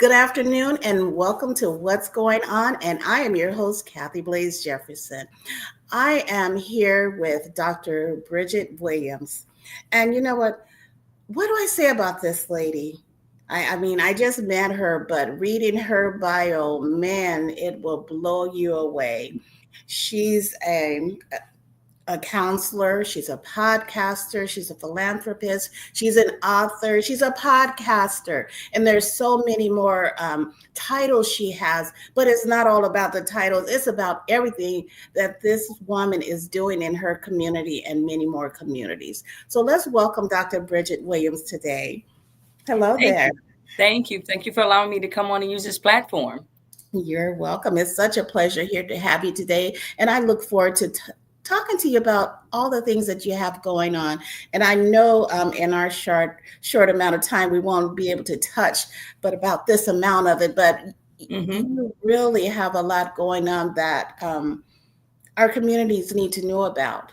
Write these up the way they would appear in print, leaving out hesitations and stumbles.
Good afternoon and welcome to What's Going On. And I am your host, Kathy Blaze Jefferson. I am here with Dr. Bridgette Williams. And you know what? What do I say about this lady? I mean, I just met her, but reading her bio, man, it will blow you away. She's a counselor, she's a podcaster, she's a philanthropist, she's an author, she's a podcaster, and there's so many more titles she has. But it's not all about the titles, it's about everything that this woman is doing in her community and many more communities. So let's welcome Dr. Bridgette Williams today. Hello Thank there. you. Thank you. Thank you for allowing me to come on and use this platform. You're welcome. It's such a pleasure here to have you today. And I look forward to talking to you about all the things that you have going on. And I know in our short amount of time, we won't be able to touch, but about this amount of it. But Hmm. you really have a lot going on that our communities need to know about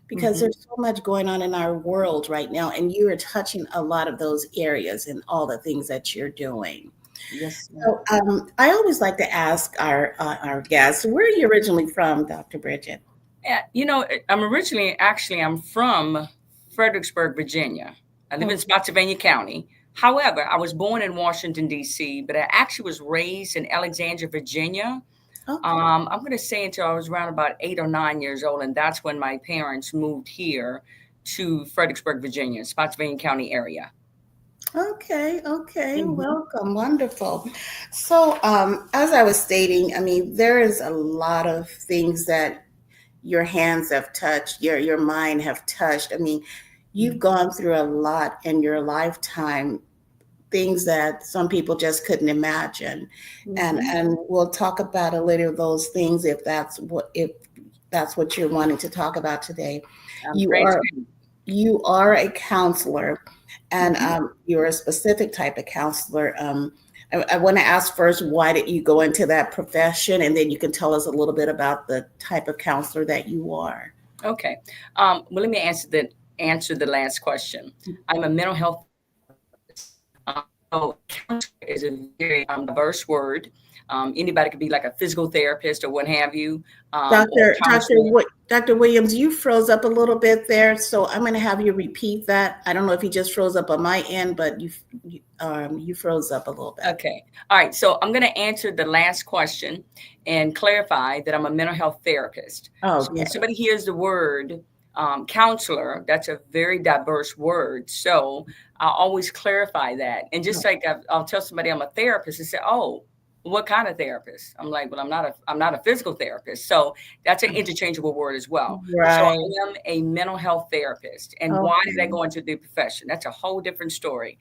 because Hmm. there's so much going on in our world right now. And you are touching a lot of those areas and all the things that you're doing. Yes, ma'am. So I always like to ask our guests, where are you originally from, Dr. Bridget? I'm from Fredericksburg, Virginia. I live in Okay. Spotsylvania County. However, I was born in Washington, D.C., but I actually was raised in Alexandria, Virginia. Okay. I'm going to say until I was around about 8 or 9 years old, and that's when my parents moved here to Fredericksburg, Virginia, Spotsylvania County area. Okay. Okay. Hmm. Welcome. Wonderful. So, as I was stating, I mean, there is a lot of things that your hands have touched, your mind have touched. I mean, you've gone through a lot in your lifetime, things that some people just couldn't imagine. Hmm. And we'll talk about a little of those things if that's what you're wanting to talk about today. I'm You great. are you are a counselor, and Hmm. you're a specific type of counselor. I want to ask first, why did you go into that profession, and then you can tell us a little bit about the type of counselor that you are. Okay. Well, let me answer the last question. I'm a mental health therapist. Counselor is a very diverse word. Anybody could be like a physical therapist or what have you, or Dr. Dr. counselor. Dr. Williams, you froze up a little bit there, so I'm going to have you repeat that. I don't know if you just froze up on my end, but you froze up a little bit. Okay. All right. So I'm going to answer the last question and clarify that I'm a mental health therapist. So when Okay. somebody hears the word counselor, that's a very diverse word. So I always clarify that. And just like I'll tell somebody I'm a therapist and say, oh, what kind of therapist? I'm like, well, I'm not a physical therapist. So that's an interchangeable word as well. So Right. I am a mental health therapist. And why did I Okay. go into the profession? That's a whole different story.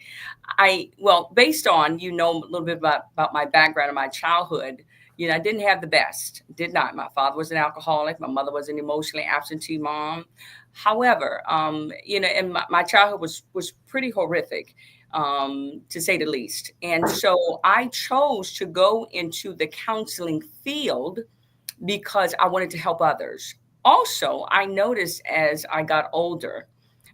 Well, based on, a little bit about my background and my childhood, I didn't have the best. Did not. My father was an alcoholic. My mother was an emotionally absentee mom. However, and my childhood was pretty horrific, to say the least. And so I chose to go into the counseling field because I wanted to help others. Also, I noticed as I got older,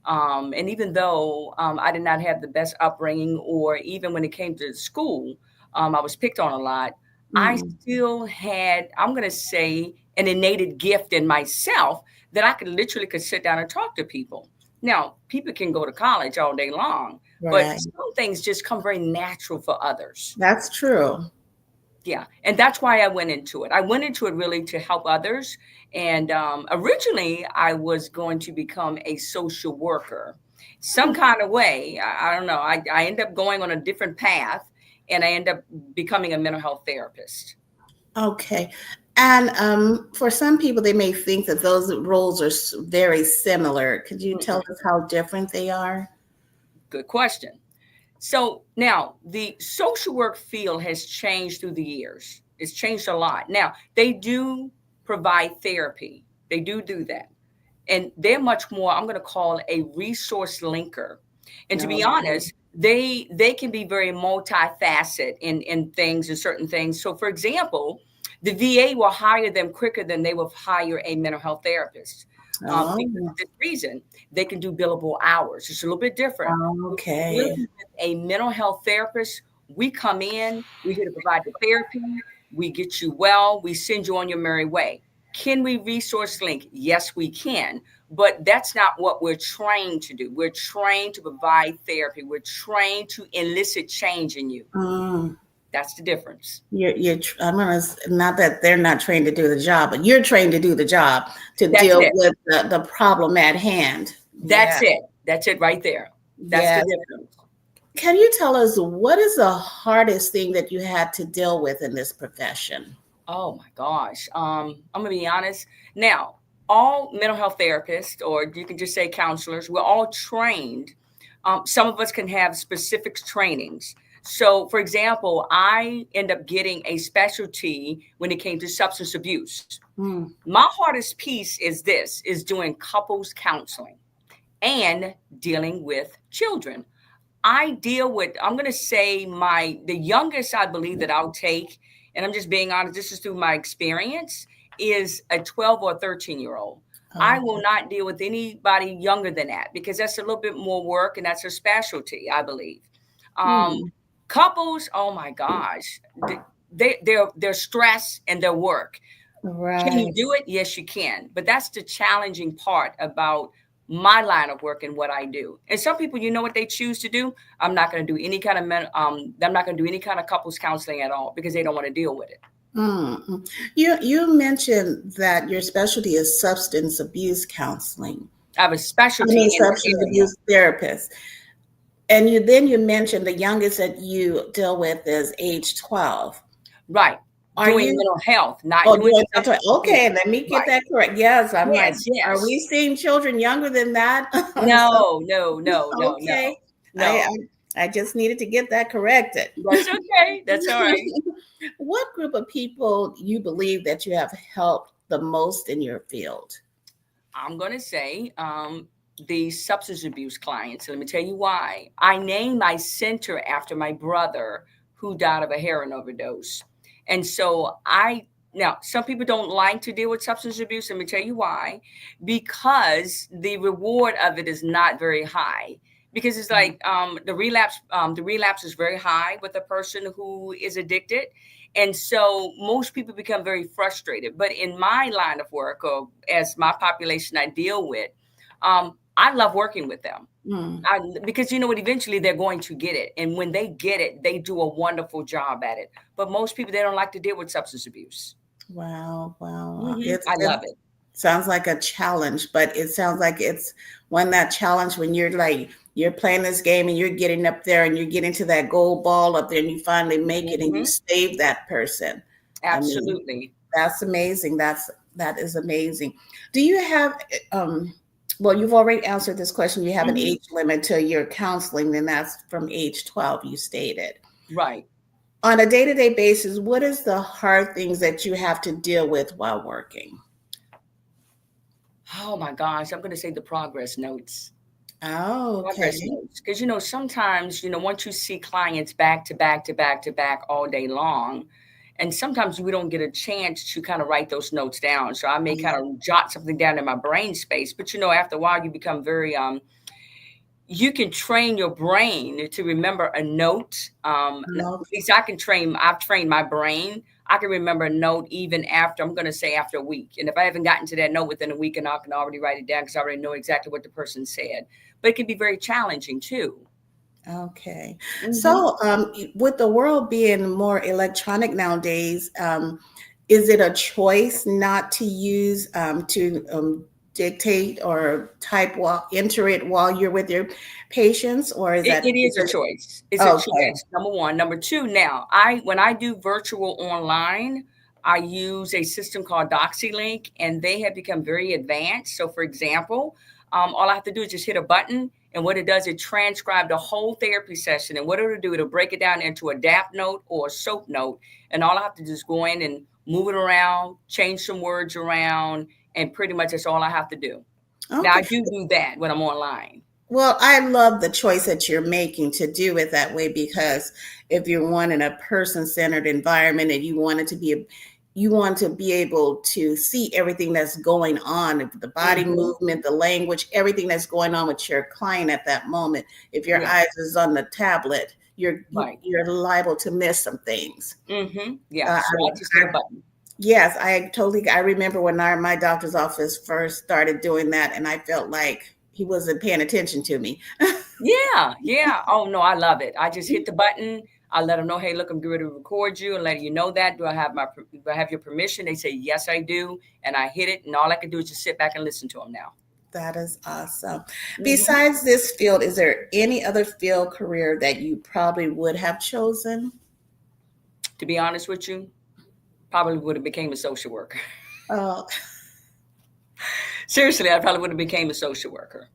and even though I did not have the best upbringing, or even when it came to school, I was picked on a lot. I Mm. still had, I'm going to say, an innate gift in myself that I could sit down and talk to people. Now, people can go to college all day long, but Right. some things just come very natural for others. That's true. Yeah, and that's why I went into it. I went into it really to help others. And originally, I was going to become a social worker, some kind of way. I don't know. I ended up going on a different path, and I ended up becoming a mental health therapist. Okay. And for some people, they may think that those roles are very similar. Could you tell Mm-mm. us how different they are? Good question. So now the social work field has changed through the years. It's changed a lot. Now they do provide therapy. They do that. And they're much more, I'm going to call a resource linker. And to be Okay. honest, they can be very multifaceted in things and certain things. So for example, the VA will hire them quicker than they will hire a mental health therapist, because Oh, of this reason. They can do billable hours. It's a little bit different. When you're okay. dealing with a mental health therapist, We come in, we're here to provide the therapy, we get you well, we send you on your merry way. Can we resource link? Yes, we can. But that's not what we're trained to do. We're trained to provide therapy. We're trained to elicit change in you. Mm. That's the difference. I'm gonna, not that they're not trained to do the job, but you're trained to do the job, to That's deal it. with the problem at hand. That's Yeah. it. That's it right there. That's the Yes. difference. Can you tell us what is the hardest thing that you had to deal with in this profession? Oh my gosh. I'm gonna be honest. Now, all mental health therapists, or you can just say counselors, we're all trained. Some of us can have specific trainings. So, for example, I end up getting a specialty when it came to substance abuse. Mm. My hardest piece is this: is doing couples counseling and dealing with children. I deal with, I'm going to say the youngest I believe that I'll take, and I'm just being honest, this is through my experience, is a 12 or 13-year-old. I Oh. will not deal with anybody younger than that because that's a little bit more work and that's a specialty, I believe. Um, Hmm. Couples, oh my gosh, they're stress and their work. Can you Right. do it? Yes, you can. But that's the challenging part about my line of work and what I do. And some people, you know what they choose to do? I'm not going to do any kind of I'm not going to do any kind of couples counseling at all because they don't want to deal with it. Mm. You mentioned that your specialty is substance abuse counseling. I have a I specialty mean, in that substance area. abuse therapist. And you mentioned the youngest that you deal with is age 12. Right. Are Doing you? mental health, not Oh, doing doing mental. substance abuse. Okay, let me get Right. that correct. Yes, I'm like, Yes, are we yes. seeing children younger than that? No, no, no, no, no. Okay, I, No. I just needed to get that corrected. That's okay. That's all right. What group of people you believe that you have helped the most in your field? I'm going to say the substance abuse clients. Let me tell you why. I named my center after my brother who died of a heroin overdose. And so now some people don't like to deal with substance abuse. Let me tell you why. Because the reward of it is not very high. Because it's like the relapse is very high with a person who is addicted, and so most people become very frustrated. But in my line of work, or as my population I deal with, I love working with them. Mm. Because you know what, eventually they're going to get it. And when they get it, they do a wonderful job at it. But most people, they don't like to deal with substance abuse. Wow, wow. I It love it. sounds like a challenge, but it sounds like it's when that challenge when you're like you're playing this game and you're getting up there and you're getting to that gold ball up there and you finally make it and you Hmm. save that person. I mean, Absolutely. that's amazing. That is amazing. Do you have well, you've already answered this question. You have an Hmm. age limit to your counseling, then that's from age 12, you stated. Right. On a day-to-day basis, what is the hard things that you have to deal with while working? Oh my gosh, I'm going to say the progress notes. Oh, okay. Progress notes. Because, you know, sometimes, you know, once you see clients back to back to back to back all day long, and sometimes we don't get a chance to kind of write those notes down. So I may kind of jot something down in my brain space. But, you know, after a while, you become very, you can train your brain to remember a note. At Oh, least I've trained my brain. I can remember a note even after, I'm going to say after a week. And if I haven't gotten to that note within a week, and I can already write it down because I already know exactly what the person said. But it can be very challenging too. okay. Hmm. So, with the world being more electronic nowadays, is it a choice not to use to dictate or enter it while you're with your patients, or is that It is a because? choice. It's a Okay. choice. Number one. Number two. Now, when I do virtual online, I use a system called DoxyLink, and they have become very advanced. So, for example, all I have to do is just hit a button, and what it does, it transcribes the whole therapy session. And what it'll do, it'll break it down into a DAP note or a SOAP note, and all I have to do is go in and move it around, change some words around, and pretty much that's all I have to do. Now, I Okay. do that when I'm online. Well, I love the choice that you're making to do it that way because if you're wanting a person-centered environment and you want to be able to see everything that's going on, the body Hmm. movement, the language, everything that's going on with your client at that moment. If your Yeah. eyes is on the tablet, Right. you're liable to miss some things. Yeah. Uh, So I just hit a button. yes, I remember when my doctor's office first started doing that, and I felt like he wasn't paying attention to me. Yeah, yeah. Oh no, I love it. I just hit the button. I let them know, hey, look, I'm going to record you and let you know that. Do I have your permission? They say, yes, I do. And I hit it. And all I can do is just sit back and listen to them now. That is awesome. Hmm. Besides this field, is there any other field career that you probably would have chosen? To be honest with you, probably would have became a social worker. Uh, Seriously, I probably would have became a social worker.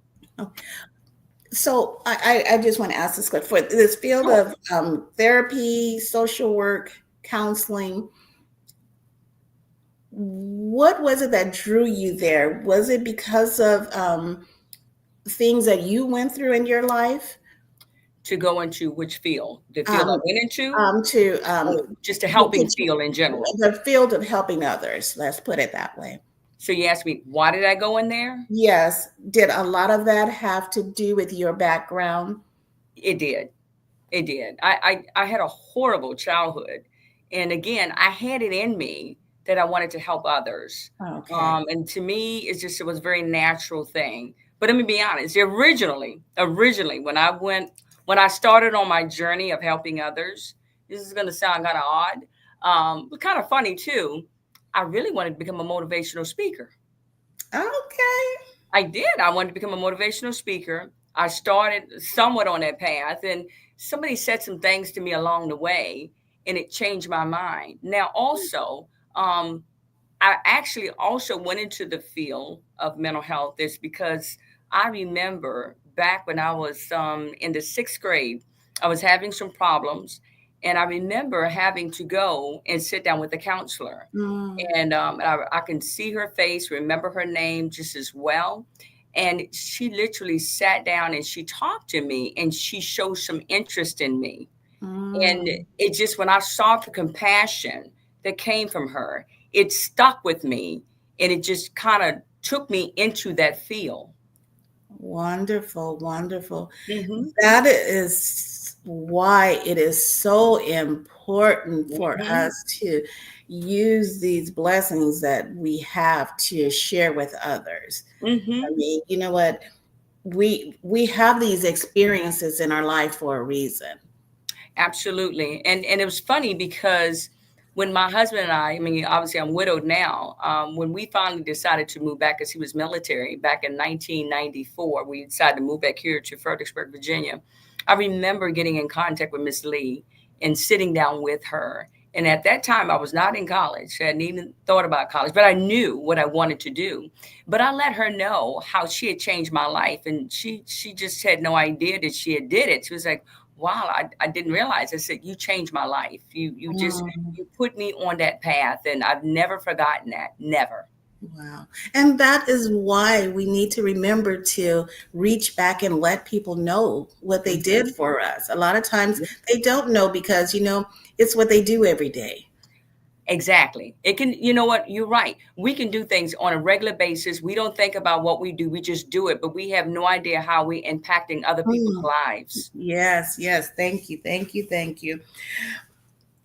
so I just want to ask this question. For this field Sure. of therapy, social work, counseling, what was it that drew you there? Was it because of things that you went through in your life? To go into which field? The field I Um, went into, to or just a helping get field in general? the field of helping others. Let's put it that way. So you asked me, why did I go in there? Yes. Did a lot of that have to do with your background? It did. It did. I had a horrible childhood. And again, I had it in me that I wanted to help others. Okay. And to me, it was a very natural thing. But let me be honest, originally when I started on my journey of helping others, this is going to sound kind of odd, but kind of funny too. I really wanted to become a motivational speaker. Okay. I did. I wanted to become a motivational speaker. I started somewhat on that path, and somebody said some things to me along the way, and it changed my mind. Now, also, I actually also went into the field of mental health. Is because I remember back when I was in the sixth grade, I was having some problems, and I remember having to go and sit down with a counselor. Mm, And I can see her face, remember her name just as well. And she literally sat down and she talked to me and she showed some interest in me. And mm. it just, when I saw the compassion that came from her, it stuck with me and it just kind of took me into that field. Wonderful, wonderful. Hmm. That is why it is so important for Hmm. us to use these blessings that we have to share with others. I Hmm. mean, you know what? We have these experiences in our life for a reason. Absolutely. And it was funny because when my husband and I mean, obviously I'm widowed now, when we finally decided to move back, because he was military back in 1994, we decided to move back here to Fredericksburg, Virginia. I remember getting in contact with Miss Lee and sitting down with her. And at that time, I was not in college. I hadn't even thought about college, but I knew what I wanted to do. But I let her know how she had changed my life, and she just had no idea that she had did it. She was like, wow, I didn't realize. I said, you changed my life. Mm, You put me on that path, and I've never forgotten that. Never. wow. And that is why we need to remember to reach back and let people know what they did Hmm. for us. A lot of times they don't know because, it's what they do every day. Exactly. It can, you know what? You're right. We can do things on a regular basis. We don't think about what we do. We just do it, but we have no idea how we're impacting other people's Mm, lives. yes, yes. Thank you. Thank you. Thank you.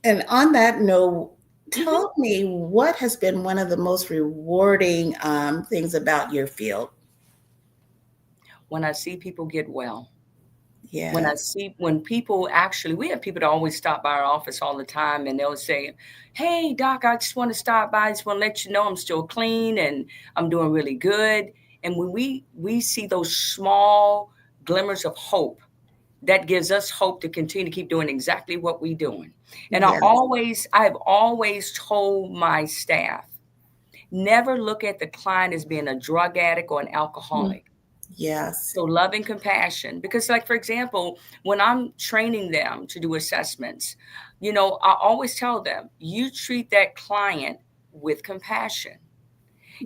And on that note, Hmm. tell me what has been one of the most rewarding things about your field? When I see people get well, Yes. when people actually, we have people that always stop by our office all the time and they'll say, hey doc, I just want to stop by, I just want to let you know I'm still clean and I'm doing really good. And when we see those small glimmers of hope, that gives us hope to continue to keep doing exactly what we're doing. And Yes. I have always told my staff, never look at the client as being a drug addict or an Mm, alcoholic. yes. So love and compassion, because like, for example, when I'm training them to do assessments, I always tell them, you treat that client with compassion.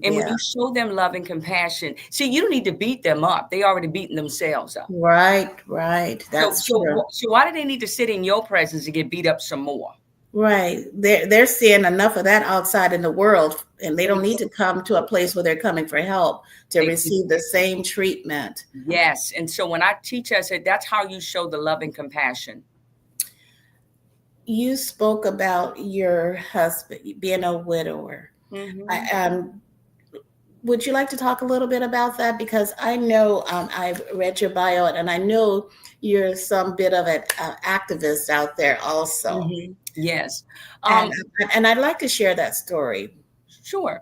And when Yeah. you show them love and compassion, see, you don't need to beat them up. They already beaten themselves up. Right. Right. So, That's so, true. so why do they need to sit in your presence to get beat up some more? Right. They're seeing enough of that outside in the world, and they don't need to come to a place where they're coming for help to receive the same treatment. Yes. And so when I teach, I said, that's how you show the love and compassion. you spoke about your husband being a widower. I, Hmm. would you like to talk a little bit about that? Because I know I've read your bio and I know you're some bit of an activist out there also. Yes. And Um, and I'd like to share that story. sure.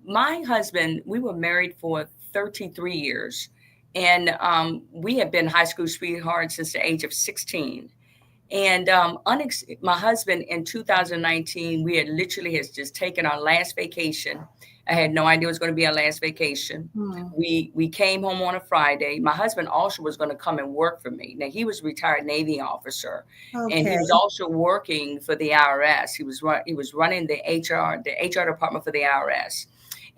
My husband, we were married for 33 years, and we have been high school sweethearts since the age of 16. And my husband in 2019, we had literally has just taken our last vacation. I had no idea it was going to be our last vacation. Hmm. We came home on a Friday. My husband also was going to come and work for me. Now he was a retired Navy officer, and he Okay. was also working for the IRS. He was running the HR department for the IRS,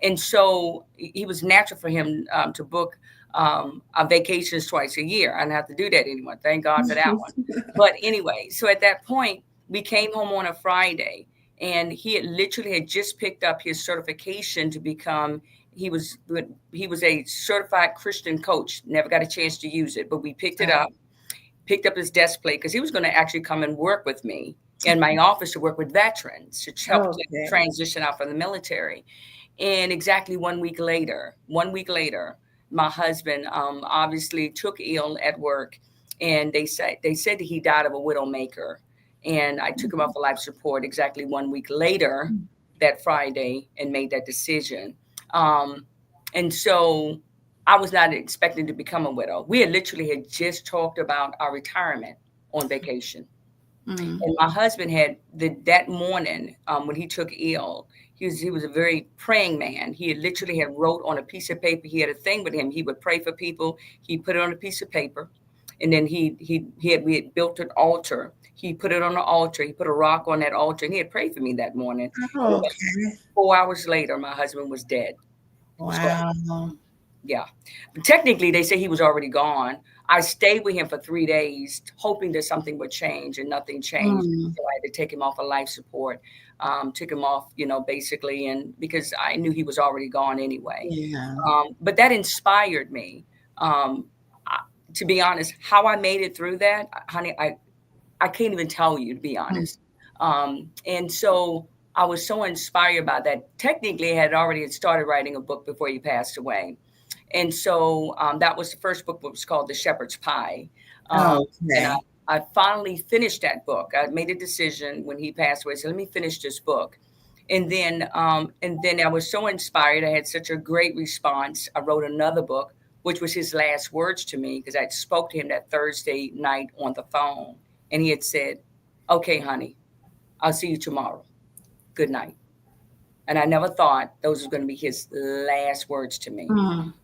and so he was natural for him to book our vacations twice a year. I didn't have to do that anymore. Thank God for that one. But anyway, so at that point, we came home on a Friday, and he had just picked up his certification to become. He was he was a certified Christian coach. Never got a chance to use it, but we picked up his desk plate because he was going to actually come and work with me in my office to work with veterans to help Okay. transition out from the military. And exactly 1 week later, my husband obviously took ill at work, and they said that he died of a widowmaker. And I took him off of life support exactly 1 week later, that Friday, and made that decision. Um, and so I was not expecting to become a widow. We had just talked about our retirement on vacation, Mm. and my husband that morning when he took ill. He was a very praying man. He had literally had wrote on a piece of paper. He had a thing with him. He would pray for people. He put it on a piece of paper, and then we had built an altar. He put it on the altar. He put a rock on that altar, and he had prayed for me that morning. And about Okay. 4 hours later, my husband was dead. So Wow. yeah. But technically, they say he was already gone. I stayed with him for 3 days, hoping that something would change, and nothing changed. Mm. So I had to take him off of life support, took him off, basically, and because I knew he was already gone anyway. Yeah. But that inspired me. Um, I, to be honest, how I made it through that, honey, I can't even tell you, to be Mm. honest. And so I was so inspired by that. Technically, I had already started writing a book before he passed away, and so that was the first book, was called The Shepherd's Pie. Um, and Okay. I finally finished that book. I made a decision when he passed away. So let me finish this book. And then I was so inspired. I had such a great response. I wrote another book, which was his last words to me, because I spoke to him that Thursday night on the phone. And he had said, "Okay, honey, I'll see you tomorrow. Good night." And I never thought those were going to be his last words to me. Mm.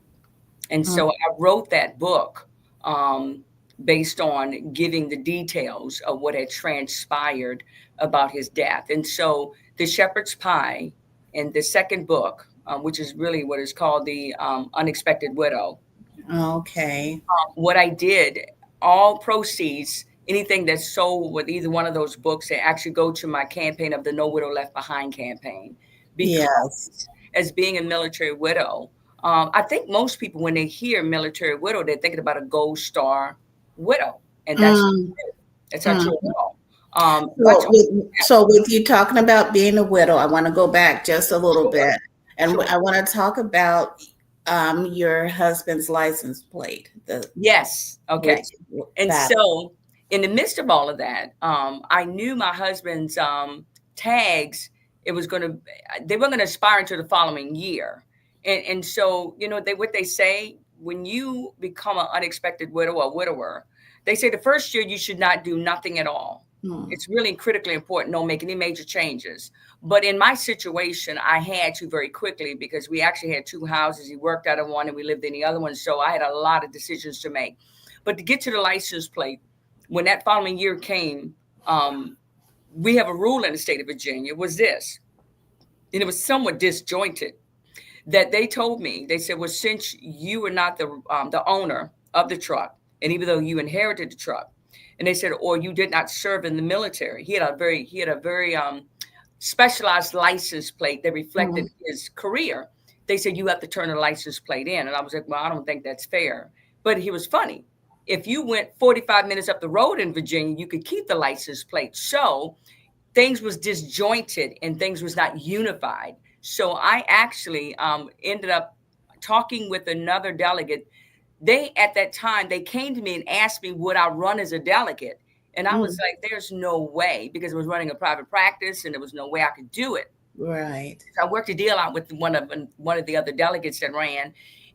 And Mm. so I wrote that book um, based on giving the details of what had transpired about his death. And so The Shepherd's Pie, and the second book, which is really what is called The Unexpected Widow, Okay. what I did, all proceeds, anything that's sold with either one of those books, they actually go to my campaign of the No Widow Left Behind campaign. Because Yes. as being a military widow, I think most people, when they hear military widow, they're thinking about a gold star widow. And that's not Mm. true. That's not true Mm. at all. Much So with you talking about being a widow, I want to go back just a little Sure, bit, and sure. I want to talk about your husband's license plate, the Yes. Okay. which And that. so, in the midst of all of that, I knew my husband's tags. It was going to, they were going to expire into the following year, and so what they say, when you become an unexpected widow or widower, they say the first year you should not do nothing at all. Mm. It's really critically important. Don't make any major changes. But in my situation, I had to very quickly, because we actually had two houses. He worked out of one and we lived in the other one. So I had a lot of decisions to make. But to get to the license plate, when that following year came, um, we have a rule in the state of Virginia, was this, and it was somewhat disjointed, that they told me, they said, well, since you were not the owner of the truck, and even though you inherited the truck, and they said, or you did not serve in the military, he had a very specialized license plate that reflected Mm. his career. They said you have to turn the license plate in, and I was like, well, I don't think that's fair. But he was funny. If you went 45 minutes up the road in Virginia, you could keep the license plate. So things was disjointed and things was not unified. So I actually ended up talking with another delegate. They at that time they came to me and asked me would I run as a delegate, and I was Mm, like, "There's no way," because I was running a private practice and there was no way I could do it. right. So I worked a deal out with one of the other delegates that ran,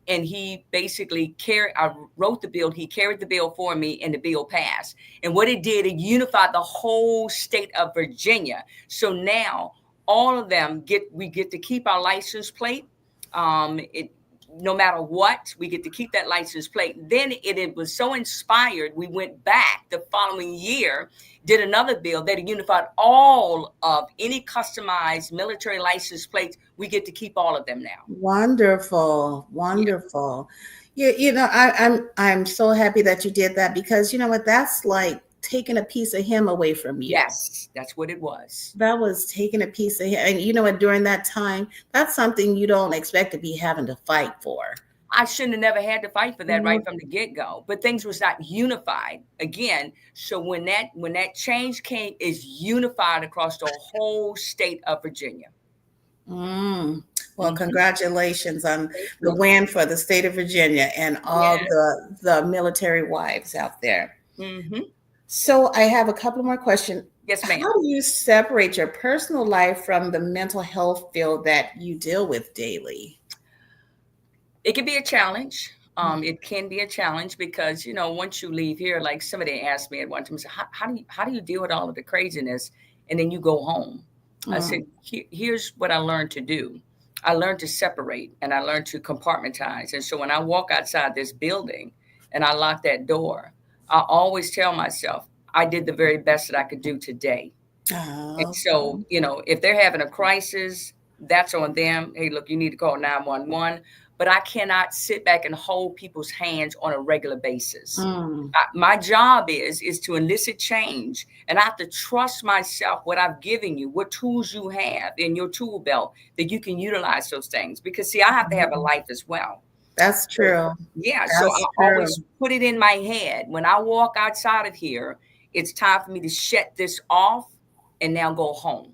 and he basically carried. I wrote the bill. He carried the bill for me, and the bill passed. And what it did, it unified the whole state of Virginia. So now all of them get to keep our license plate. It no matter what, we get to keep that license plate. Then it was so inspired. We went back the following year, did another bill that unified all of any customized military license plates. We get to keep all of them now. Wonderful, Yeah. wonderful. I'm so happy that you did that because you know what? That's like taking a piece of him away from you. Yes, that's what it was. That was taking a piece of him, and you know what? During that time, that's something you don't expect to be having to fight for. I shouldn't have never had to fight for that No. right from the get go. But things was not unified again. So when that change came, is unified across the whole state of Virginia. Mm. Well, Hmm. congratulations on Thank the you. win for the state of Virginia and all Yeah. the military wives out there. Hmm. So I have a couple more questions. Yes, How ma'am. do you separate your personal life from the mental health field that you deal with daily? It can be a challenge. It can be a challenge because once you leave here, like somebody asked me at one time, how do you deal with all of the craziness, and then you go home? I said, Mm. Here's what I learned to do. I learned to separate and I learned to compartmentize. And so when I walk outside this building and I lock that door, I always tell myself I did the very best that I could do today. And Oh, so, if they're having a crisis, that's on them. Hey, look, you need to call 911. But I cannot sit back and hold people's hands on a regular basis. mm. My job is to elicit change, and I have to trust myself, what I've given you, what tools you have in your tool belt that you can utilize those things. Because see, I have to have a life as well. That's So, true. yeah, so I That's true. always put it in my head when I walk outside of here, it's time for me to shut this off and now go home.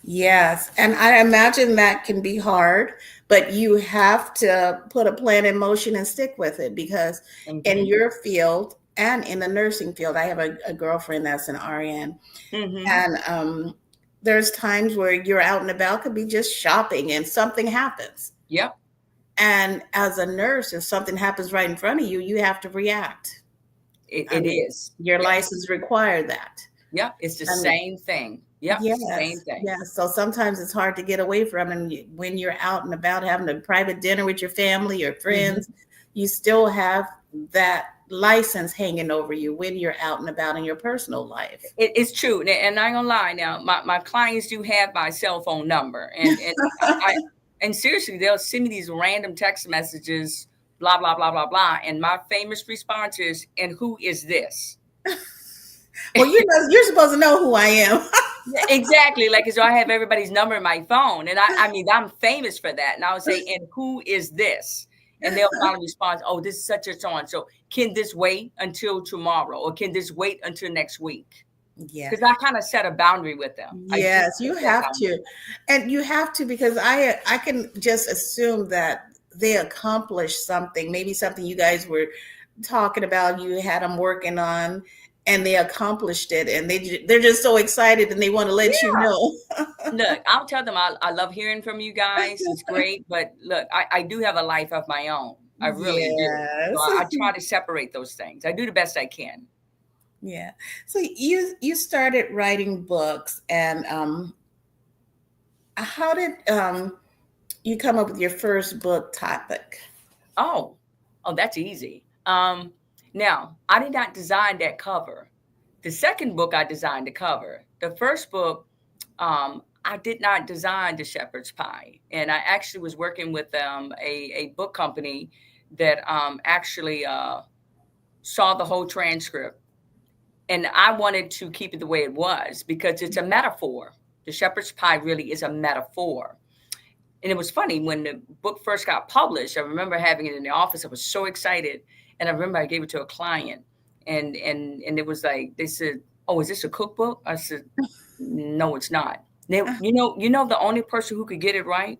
Yes. And I imagine that can be hard, but you have to put a plan in motion and stick with it because in Hmm. your field and in the nursing field, I have a girlfriend that's an RN, Hmm. and there's times where you're out and about, could be just shopping, and something happens. Yep, And as a nurse, if something happens right in front of you, you have to react. I it mean, is. your Yep, license require that. yep, it's the And same thing. Yep, same yes, thing. yes. So sometimes it's hard to get away from, and when you're out and about having a private dinner with your family or Hmm. friends, you still have that license hanging over you when you're out and about in your personal life. It's true, and I ain't gonna lie. Now, my clients do have my cell phone number, and I and seriously, they'll send me these random text messages, blah blah blah blah blah, and my famous response is, "And who is this?" Well, you're supposed to know who I am. Yeah, exactly. Like, so I have everybody's number in my phone, and I mean, I'm famous for that. And I would say, "And who is this?" And they'll finally respond, "Oh, this is such and so on. So, can this wait until tomorrow, or can this wait until next week?" Yeah. Because I kind of set a boundary with them. I do Yes, set you that have boundary. to. And you have to because I can just assume that they accomplished something, maybe something you guys were talking about, you had them working on, and they accomplished it, and they're just so excited and they want to let you know. Look, I'll tell them I love hearing from you guys. It's great. But look, I do have a life of my own. I really do. So Yes. I try to separate those things. I do the best I can. Yeah. So you started writing books, and how did you come up with your first book topic? Oh, oh, that's easy. Now, I did not design that cover. The second book, I designed the cover. The first book, I did not design the shepherd's pie, and I actually was working with a book company that actually saw the whole transcript, and I wanted to keep it the way it was because it's a metaphor. The shepherd's pie really is a metaphor. And it was funny when the book first got published. I remember having it in the office. I was so excited. And I remember I gave it to a client, and it was like they said, "Oh, is this a cookbook?" I said, "No, it's not." Now, you know, the only person who could get it right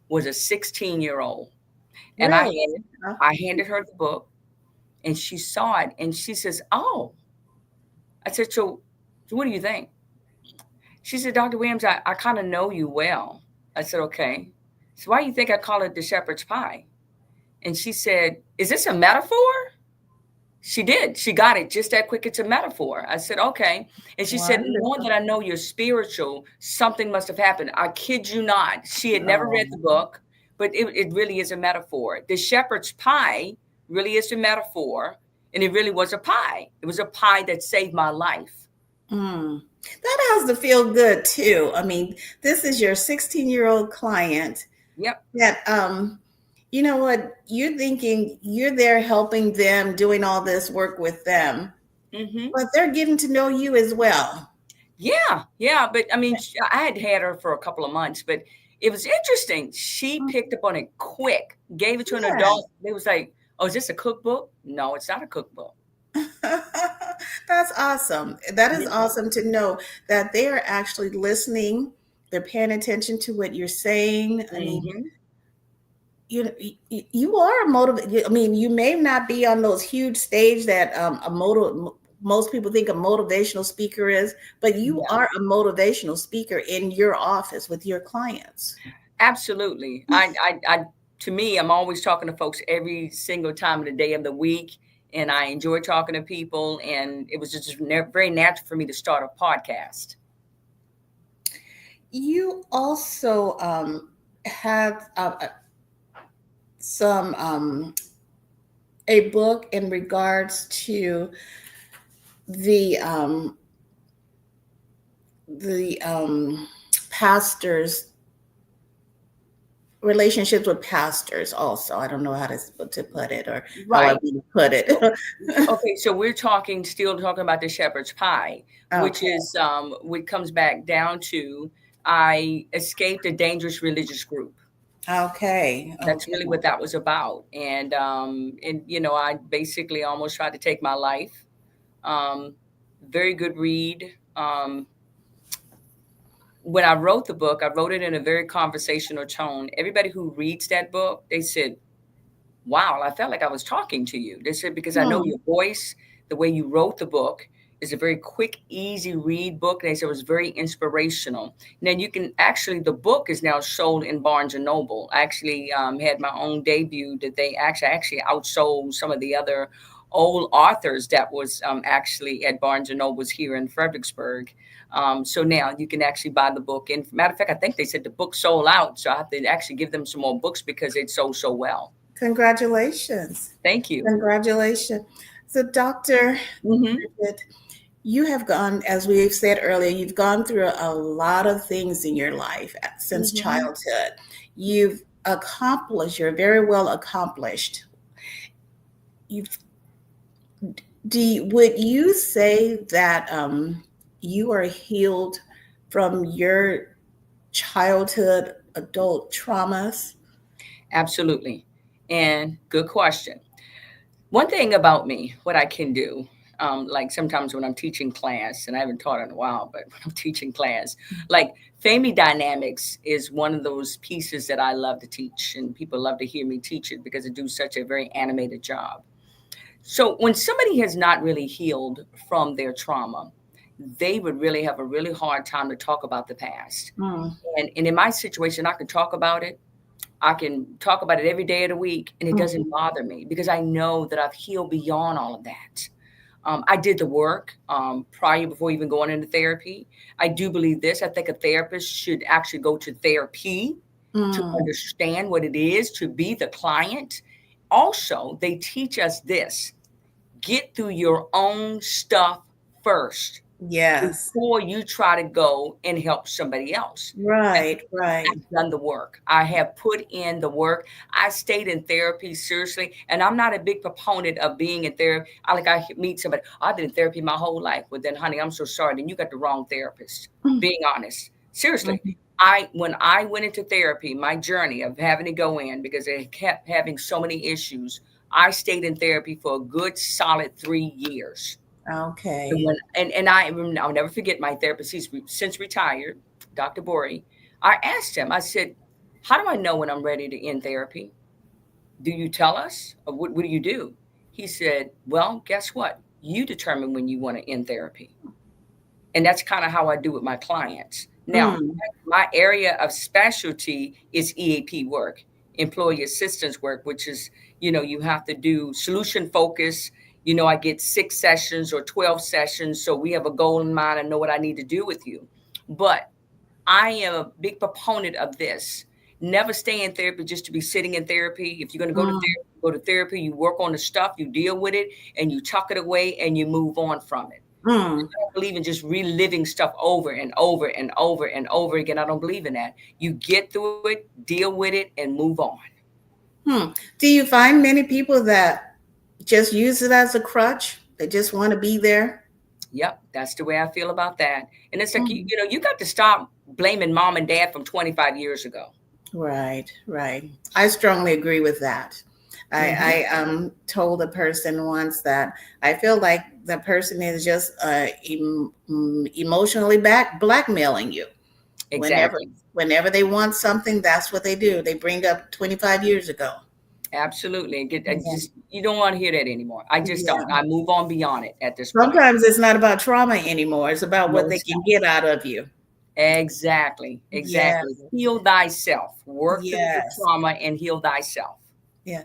was a 16-year-old, and Really? Huh? I handed her the book, and she saw it, and she says, "Oh," I said, "So what do you think?" She said, "Dr. Williams, I kind of know you well." I said, "Okay." So why do you think I call it the shepherd's pie? And she said, "Is this a metaphor?" She did. She got it just that quick. It's a metaphor. I said, "Okay." And she said, "Knowing Wonderful. that I know you're spiritual, something must have happened." I kid you not. She had never read the Oh. book, but it really is a metaphor. The shepherd's pie really is a metaphor, and it really was a pie. It was a pie that saved my life. Mm. That has to feel good too. I mean, this is your 16-year-old client Yep. that you know what, you're thinking you're there helping them, doing all this work with them, Hmm. but they're getting to know you as well. Yeah, yeah, but I mean, I had her for a couple of months, but it was interesting. She Mm. picked up on it quick, gave it to an Yeah. adult. They was like, "Oh, is this a cookbook?" No, it's not a cookbook. That's awesome. That is Yeah. awesome to know that they are actually listening. They're paying attention to what you're saying. I mean, Hmm. you are a motive. I mean, you may not be on those huge stage that most people think a motivational speaker is, but you Yeah, are a motivational speaker in your office with your clients. absolutely. To me, I'm always talking to folks every single time of the day of the week, and I enjoy talking to people. And it was just very natural for me to start a podcast. You also have some a book in regards to the um, the pastors, relationships with pastors. Also, I don't know how to put it, or however Right. you put it. So, okay, so we're still talking about the shepherd's pie, which Okay. is what comes back down to I escaped a dangerous religious group. Okay. That's Okay. really what that was about, and I basically almost tried to take my life. Um, Very good read. When I wrote the book, I wrote it in a very conversational tone. Everybody who reads that book, they said, "Wow, I felt like I was talking to you." They said, "Because I know Hmm. your voice, the way you wrote the book is a very quick, easy read book." And they said it was very inspirational. And then you can actually, the book is now sold in Barnes and Noble. I actually had my own debut that they actually outsold some of the other old authors that was actually at Barnes and Nobles here in Fredericksburg. So now you can actually buy the book. And matter of fact, I think they said the book sold out. So I have to actually give them some more books because it sold so well. Congratulations. Thank you. Congratulations. So, Dr. Hmm. Bridget, you have gone, as we've said earlier, you've gone through a lot of things in your life since Hmm. childhood. You've accomplished, you're very well accomplished. You've would you say that you are healed from your childhood adult traumas? Absolutely. And good question. One thing about me, what I can do, like sometimes when I'm teaching class, and I haven't taught in a while, but when I'm teaching class, like family dynamics is one of those pieces that I love to teach, and people love to hear me teach it because I do such a very animated job. So when somebody has not really healed from their trauma, they would really have a really hard time to talk about the past. Mm, And in my situation, I can talk about it. I can talk about it every day of the week, and it mm, doesn't bother me because I know that I've healed beyond all of that. I did the work prior before even going into therapy. I do believe this. I think a therapist should actually go to therapy to mm. understand what it is to be the client. Also, they teach us this: get through your own stuff first Yes. before you try to go and help somebody else. And Right, right. I've done the work. I have put in the work. I stayed in therapy seriously, and I'm not a big proponent of being in therapy. I meet somebody, I've been in therapy my whole life. Well, then, honey, I'm so sorry. Then you got the wrong therapist. Mm, Being honest, seriously. mhm. When I went into therapy, my journey of having to go in because I kept having so many issues. I stayed in therapy for a good solid 3 years. And Okay. when I'll never forget my therapist. He's since retired, Dr. Bori. I asked him. I said, "How do I know when I'm ready to end therapy? Do you tell us, or what do you do?" He said, "Well, guess what? You determine when you want to end therapy." And that's kind of how I do with my clients. Now, Mm, my area of specialty is EAP work, employee assistance work, which is, you have to do solution focus. I get 6 sessions or 12 sessions. So we have a goal in mind. I know what I need to do with you. But I am a big proponent of this. Never stay in therapy just to be sitting in therapy. If you're going to mm, go to therapy, you work on the stuff, you deal with it, and you tuck it away and you move on from it. mm, I don't believe in just reliving stuff over and over and over and over again. I don't believe in that. You get through it, deal with it, and move on. hmm. Do you find many people that just use it as a crutch? They just want to be there? Yep, that's the way I feel about that. And it's like Mm. you got to stop blaming mom and dad from 25 years ago. Right, right. I strongly agree with that. Hmm. I told a person once that I feel like the person is just emotionally blackmailing you. Whenever Exactly. whenever they want something, that's what they do. They bring up 25 years ago. Absolutely. I Yeah. just you don't want to hear that anymore. I just don't. Yeah. I move on beyond it at this point. Sometimes it's not about trauma anymore. It's about what No, they it's can not. get out of you. Exactly. Yes. Exactly. Heal thyself. Work through the Yes. trauma and heal thyself. Yeah.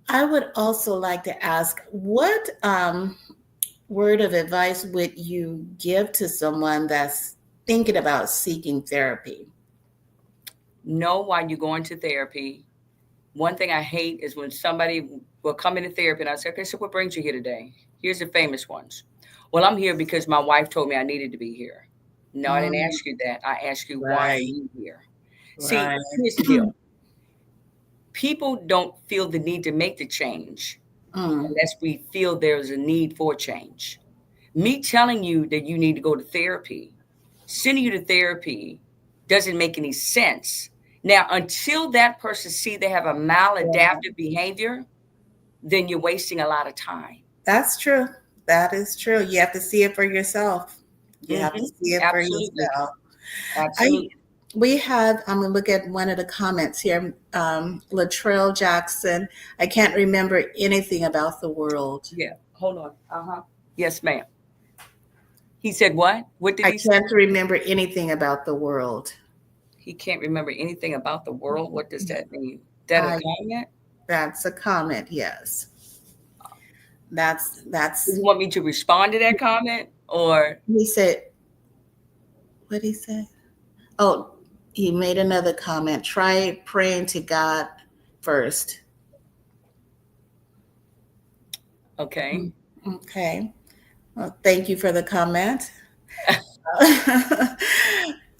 I would also like to ask what word of advice would you give to someone that's thinking about seeking therapy? Know why you're going to therapy. One thing I hate is when somebody will come into therapy and I say, okay, so what brings you here today? Here's the famous ones. Well, I'm here because my wife told me I needed to be here. No, I didn't Mm, ask you that. I asked you, why are right, you here? See, right. here's the deal. People don't feel the need to make the change Mm, unless we feel there's a need for change. Me telling you that you need to go to therapy, sending you to therapy doesn't make any sense. Now, until that person see they have a yeah, maladaptive behavior, then you're wasting a lot of time. that's true. That is true. You have to see it for yourself. You have to Hmm. see it for Absolutely. yourself. I Absolutely. we have. I'm gonna look at one of the comments here. Latrell Jackson. I can't remember anything about the world. Yeah. Hold on. Uh-huh. Yes, ma'am. He said what? What did I he say? can't remember anything about the world. He can't remember anything about the world. What does that mean? That a I comment? That's a comment. Yes, Does that's. he want me to respond to that comment? Or He said, what did he say? Oh, he made another comment. Try praying to God first. okay. Mm, okay. Well, thank you for the comment. I'm not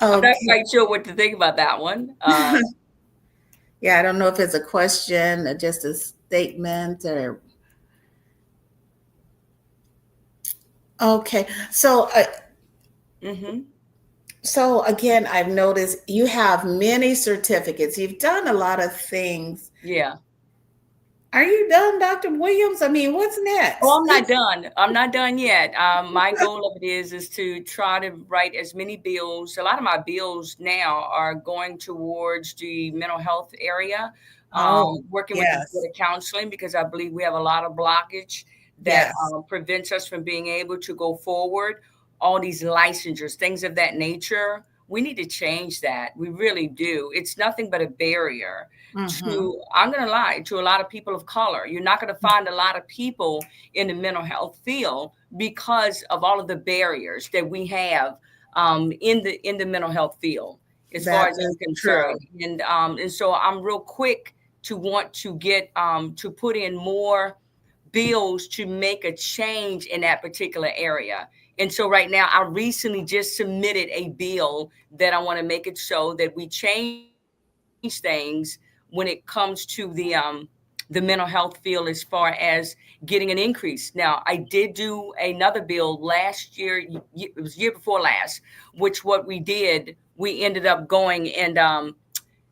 Okay. quite sure what to think about that one. Yeah, I don't know if it's a question or just a statement or okay. Hmm. So again, I've noticed you have many certificates. You've done a lot of things. Yeah. Are you done, Dr. Williams? I mean, what's Oh, next? I'm not done. I'm not done yet. My goal of it is to try to write as many bills. A lot of my bills now are going towards the mental health area, Oh, working with the Board yes. of Counseling because I believe we have a lot of blockage that Yes. prevents us from being able to go forward. All these licensures, things of that nature, we need to change that. We really do. It's nothing but a barrier Mm-hmm. to, I'm going to lie, to a lot of people of color. You're not going to find a lot of people in the mental health field because of all of the barriers that we have in the mental health field, as far That as is I'm true. concerned. And so I'm real quick to want to get to put in more bills to make a change in that particular area. And so right now, I recently just submitted a bill that I want to make it so that we change things when it comes to the mental health field as far as getting an increase. Now, I did do another bill last year, it was year before last, which what we did, we ended up going and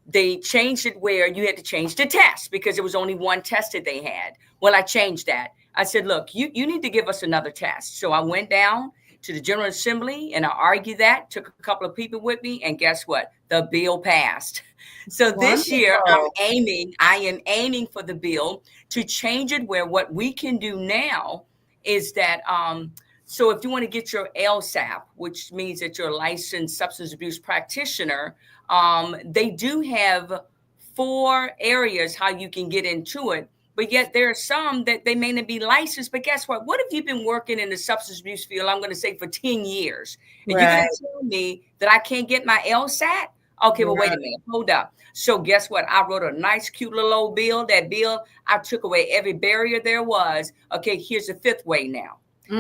They changed it where you had to change the test because it was only one test that they had. Well, I changed that. I said, look, you need to give us another test. So I went down to the General Assembly and I argued that, took a couple of people with me, and guess what? The bill passed. So this year Wonderful. I am aiming for the bill to change it where what we can do now is that so if you want to get your LSAP, which means that you're a licensed substance abuse practitioner, they do have four areas how you can get into it. But yet there are some that they may not be licensed. But guess what? What if you've been working in the substance abuse field, I'm going to say for 10 years, and you're going Right. to tell me that I can't get my LSAT? Okay, well, wait a Right. minute. Hold up. So guess what? I wrote a nice, cute little old bill. That bill, I took away every barrier there was. Okay, here's the fifth way now.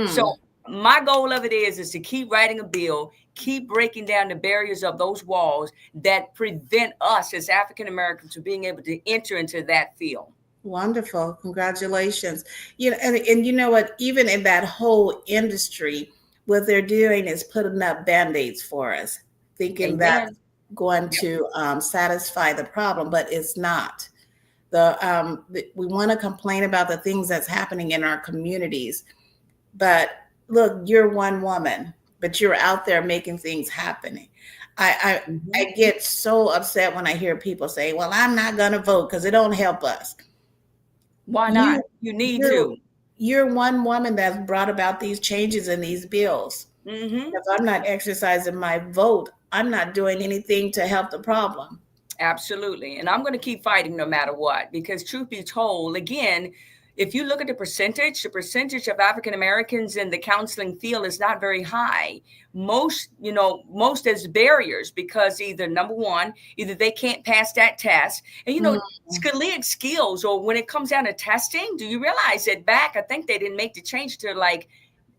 So Mm. my goal of it is to keep writing a bill, keep breaking down the barriers of those walls that prevent us as African Americans from being able to enter into that field. Wonderful. Congratulations. And you know what? Even in that whole industry, what they're doing is putting up band-aids for us, thinking that's Amen. going Yep. to satisfy the problem, but it's not. We want to complain about the things that's happening in our communities, but look, you're one woman, but you're out there making things happening. I Mhm. get so upset when I hear people say, "Well, I'm not going to vote because it don't help us." Why You not? You need you're to. you're one woman that's brought about these changes in these bills. Hmm. If I'm not exercising my vote, I'm not doing anything to help the problem. Absolutely. And I'm going to keep fighting no matter what, because truth be told, again, if you look at the percentage of African Americans in the counseling field is not very high. Most as barriers because either number one, either they can't pass that test. And Mm, scholastic skills, or when it comes down to testing, do you realize that back, I think they didn't make the change to like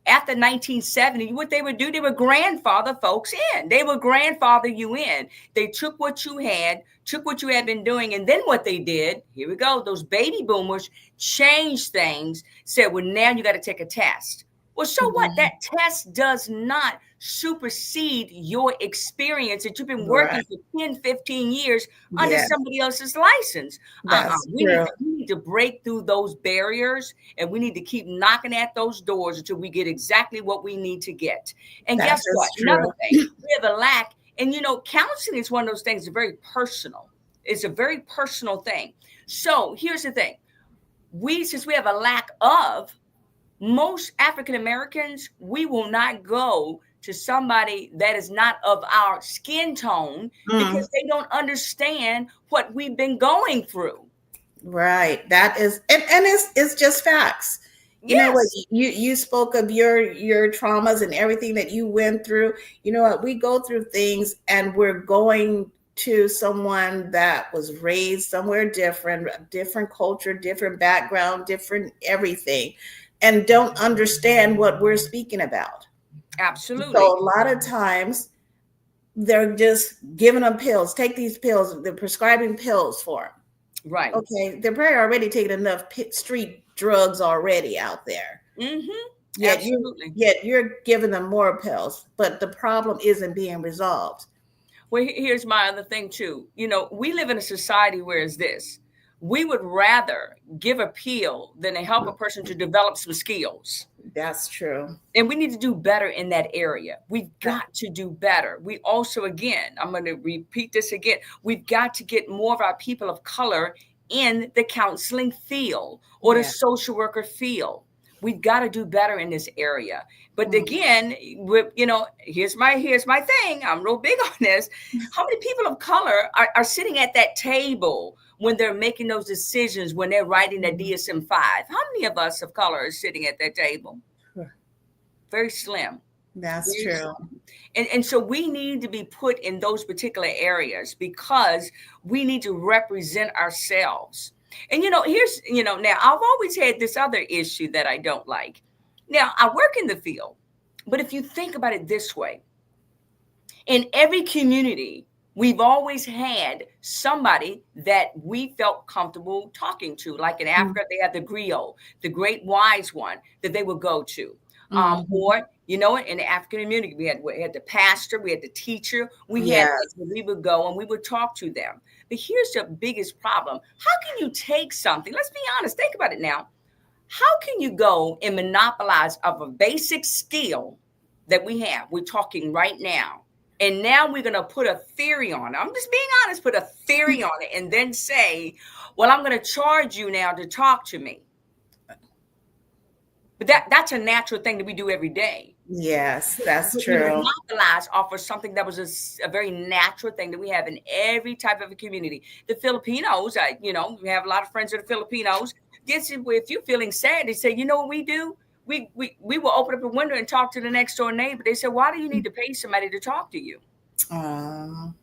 after 1970, what they would do, they would grandfather folks in. They would grandfather you in. They took what you had, took what you had been doing, and then what they did, here we go, those baby boomers changed things, said, well, now you got to take a test. Well, so what? mm, That test does not supersede your experience that you've been right. working for 10, 15 years under Yes, somebody else's license. that's We need true. to, we need to break through those barriers, and we need to keep knocking at those doors until we get exactly what we need to get. And That guess what? is Another true. thing, we have a lack. And counseling is one of those things that's very personal. It's a very personal thing. So here's the thing. Since we have a lack of, most African Americans, we will not go to somebody that is not of our skin tone Mm, because they don't understand what we've been going through. right. That is, and it's just facts. You know what? Yes. You spoke of your traumas and everything that you went through. You know what? We go through things, and we're going to someone that was raised somewhere different, different culture, different background, different everything, and don't understand what we're speaking about. Absolutely. So a lot of times they're just giving them pills. Take these pills. They're prescribing pills for them. Right. Okay, they're probably already taking enough street drugs already out there. Mm-hmm. Yet you Absolutely. yet you're giving them more pills, but the problem isn't being resolved. Well, here's my other thing too. We live in a society where is this. We would rather give a pill than to help a person to develop some skills. That's true. And we need to do better in that area. We've That, got to do better. We also, again, I'm going to repeat this again. We've got to get more of our people of color in the counseling field or the yeah. social worker field. We've got to do better in this area. But Mm. again, here's my thing. I'm real big on this. How many people of color are sitting at that table when they're making those decisions, when they're writing the DSM-5? How many of us of color are sitting at that table? Very slim. That's Very true. slim. And so we need to be put in those particular areas because we need to represent ourselves. And now I've always had this other issue that I don't like. Now I work in the field, but if you think about it this way, in every community, we've always had somebody that we felt comfortable talking to. Like in Mm. Africa, they have the griot, the great wise one that they would go to. Mhm. Or in the African community, we had the pastor, we had the teacher, we had Yes. we would go and we would talk to them. But here's the biggest problem: how can you take something? Let's be honest. Think about it now. How can you go and monopolize of a basic skill that we have? We're talking right now. And now we're going to put a theory on it. I'm just being honest, put a theory on it and then say, well, I'm going to charge you now to talk to me. But that's a natural thing that we do every day. Yes, that's We true. monopolize off of something that was a very natural thing that we have in every type of a community. The Filipinos, we have a lot of friends that are Filipinos. If you're feeling sad, they say, you know what we do? We will open up a window and talk to the next door neighbor. They say, why do you need to pay somebody to talk to you? Um,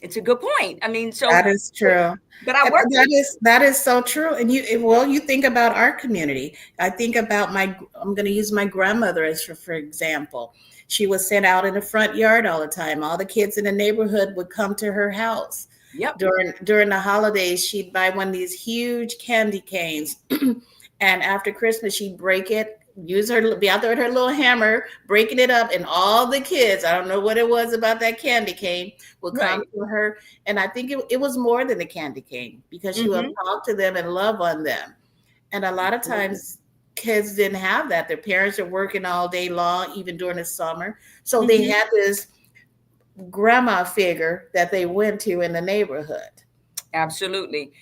It's a good point. I mean, that so, is true. but I And work with, that is so true. And you think about our community. I think about I'm going to use my grandmother as for example. She was sent out in the front yard all the time. All the kids in the neighborhood would come to her house. yep, During the holidays, she'd buy one of these huge candy canes, and after Christmas, she'd break it. Be out there with her little hammer, breaking it up, and all the kids, I don't know what it was about that candy cane, would come right. to her. And I think it was more than a candy cane because she would Mm-hmm. talk to them and love on them. And a lot of Absolutely. times, kids didn't have that. Their parents are working all day long, even during the summer. So they Mm-hmm. had this grandma figure that they went to in the neighborhood. Absolutely.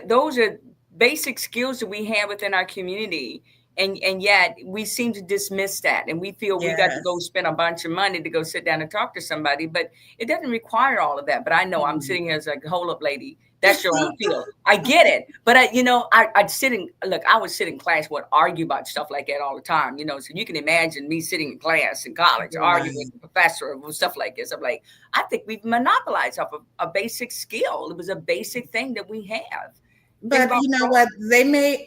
Those are basic skills that we have within our community. And yet we seem to dismiss that. And we feel we got to go Yes. spend a bunch of money to go sit down and talk to somebody. But it doesn't require all of that. But I know I'm Mhm. sitting here as like, hold up, lady. That's your own field. I get it. But I'd sit in, look, I would sit in class, would argue about stuff like that all the time, so you can imagine me sitting in class in college, arguing with Right. the professor or stuff like this. I'm like, I think we've monopolized off of a basic skill. It was a basic thing that we have. Think But about you know growing. what?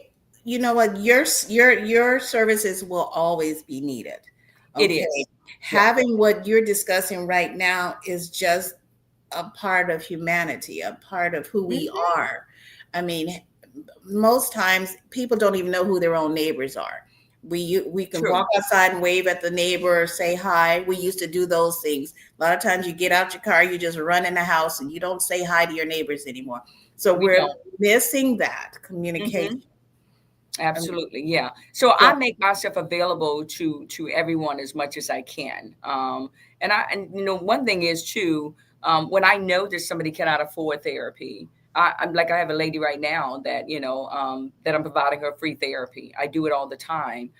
You know what? Your services will always be needed. It Okay. is. Yeah. Having what you're discussing right now is just a part of humanity, a part of who we Hmm. are. I mean, most times people don't even know who their own neighbors are. We can True. walk outside and wave at the neighbor or say hi. We used to do those things. A lot of times you get out your car, you just run in the house and you don't say hi to your neighbors anymore. So We we're don't. missing that communication. Hmm. I mean, Absolutely, yeah. So yeah. I make myself available to everyone as much as I can. And one thing is too, when I know that somebody cannot afford therapy, I'm like, I have a lady right now that that I'm providing her free therapy. I do it all the time.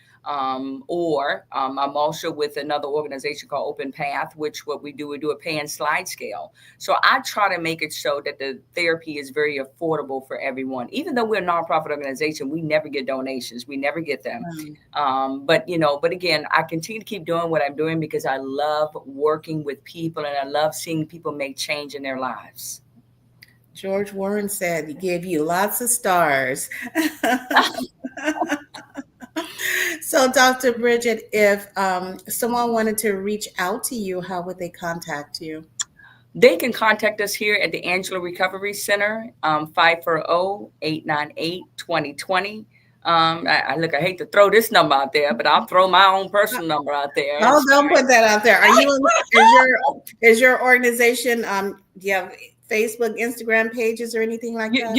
Or I'm also with another organization called Open Path, which what we do a pay and slide scale. So I try to make it so that the therapy is very affordable for everyone. Even though we're a nonprofit organization, we never get donations. We never get them. But again, I continue to keep doing what I'm doing because I love working with people and I love seeing people make change in their lives. George Warren said he gave you lots of stars. So, Dr. Bridget, if someone wanted to reach out to you, how would they contact you? They can contact us here at the Angela Recovery Center, 540-898-2020. I hate to throw this number out there, but I'll throw my own personal number out there. Oh, It's don't put that out there. Are you? Is your organization? Do you have Facebook, Instagram pages, or anything like that?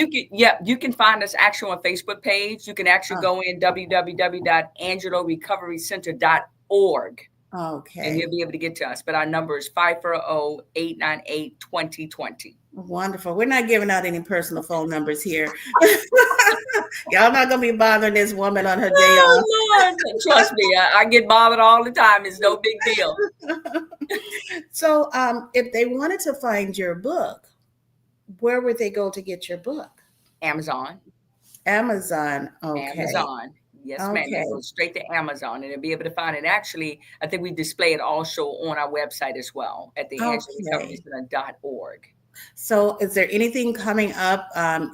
you can find us actually on Facebook page. You can actually Oh, go in www.angelorecoverycenter.org and okay, you'll be able to get to us. But our number is 540-898-2020. wonderful. We're not giving out any personal phone numbers here. Y'all not gonna be bothering this woman on her day off. Oh, Lord. Trust me, I get bothered all the time. It's no big deal. So, if they wanted to find your book, where would they go to get your book? Amazon. Amazon. Okay. Amazon. Yes, ma'am. They Okay. go straight to Amazon and they'll be able to find it. Actually, I think we display it also on our website as well at the Okay. angelarecoverycenter.org. So, is there anything coming up?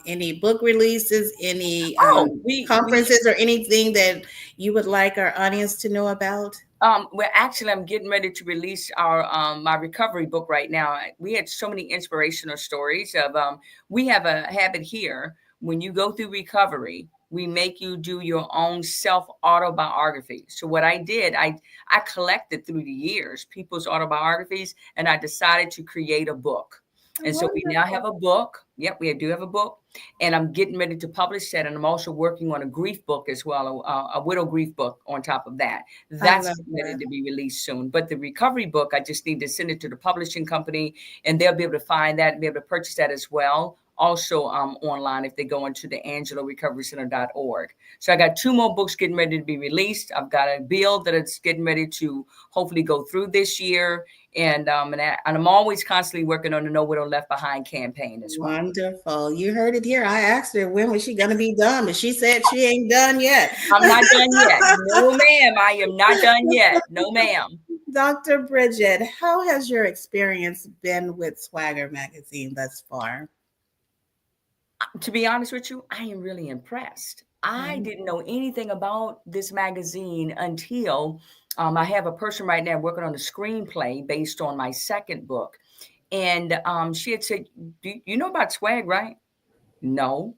Any book releases? Any Oh, we conferences or anything that you would like our audience to know about? well, actually, I'm getting ready to release our my recovery book right now. We had so many inspirational stories of we have a habit here when you go through recovery. we make you do your own self autobiography. So what I did, I collected through the years people's autobiographies, and I decided to create a book. And so we now have Wonderful. a book. Yep, we do have a book, and I'm getting ready to publish that. And I'm also working on a grief book as well, a widow grief book on top of that. I That's love ready that. to be released soon. But the recovery book, I just need to send it to the publishing company, and they'll be able to find that and be able to purchase that as well. Also online if they go into the angelorecoverycenter.org. So I got two more books getting ready to be released. I've got a bill that it's getting ready to hopefully go through this year. And I'm always constantly working on the No Widow Left Behind campaign as well. Wonderful. You heard it here. I asked her when was she gonna be done, but she said she ain't done yet. I'm not done yet. No, ma'am. I am not done yet. No, ma'am. Dr. Bridgette, how has your experience been with Swagger magazine thus far? To be honest with you, I am really impressed. I Mhm. didn't know anything about this magazine until I have a person right now working on a screenplay based on my second book. And she had said, "Do you know about Swag, right?" No.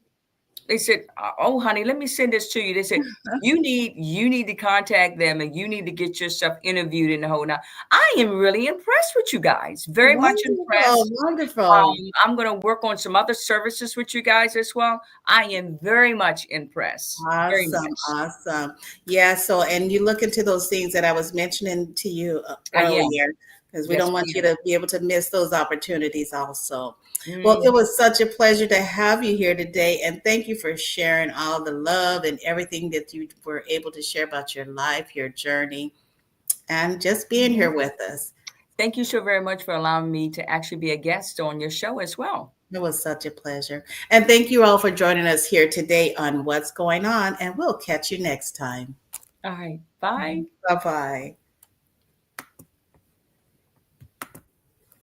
They said, "Oh, honey, let me send this to you." They said, "You need to contact them, and you need to get yourself interviewed in the whole." Now, I am really impressed with you guys. Very much Wonderful, impressed. wonderful. I'm going to work on some other services with you guys as well. I am very much impressed. Very Awesome, much. awesome. Yeah, so and you look into those things that I was mentioning to you I am. earlier because we Yes, don't want you ma'am. to be able to miss those opportunities also. Well, it Mhm. was such a pleasure to have you here today, and thank you for sharing all the love and everything that you were able to share about your life, your journey, and just being Mhm. here with us. Thank you so very much for allowing me to actually be a guest on your show as well. It was such a pleasure. And thank you all for joining us here today on What's Going On, and we'll catch you next time. All right. Bye. Bye bye.